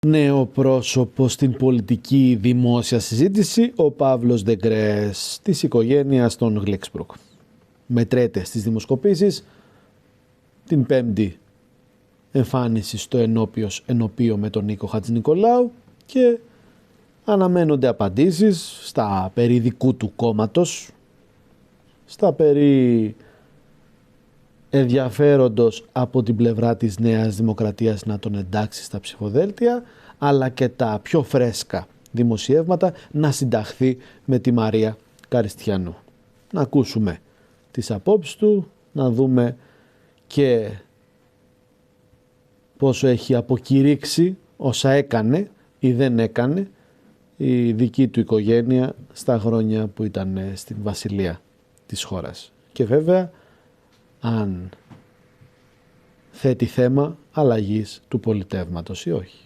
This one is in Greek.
Νέο πρόσωπο στην πολιτική δημόσια συζήτηση, ο Παύλος Ντεγκρές της οικογένειας των Γλίξμπρουκ. Μετρέται στις δημοσκοπήσεις, την Πέμπτη εμφάνιση στο ενώπιο με τον Νίκο Χατζηνικολάου και αναμένονται απαντήσεις στα περί δικού του κόμματος, στα περί ενδιαφέροντος από την πλευρά της Νέας Δημοκρατίας να τον εντάξει στα ψηφοδέλτια, αλλά και τα πιο φρέσκα δημοσιεύματα να συνταχθεί με τη Μαρία Καριστιανού. Να ακούσουμε τις απόψεις του, να δούμε και πόσο έχει αποκηρύξει όσα έκανε ή δεν έκανε η δική του οικογένεια στα χρόνια που ήταν στην βασιλεία της χώρας. Και βέβαια αν θέτει θέμα αλλαγής του πολιτεύματος ή όχι.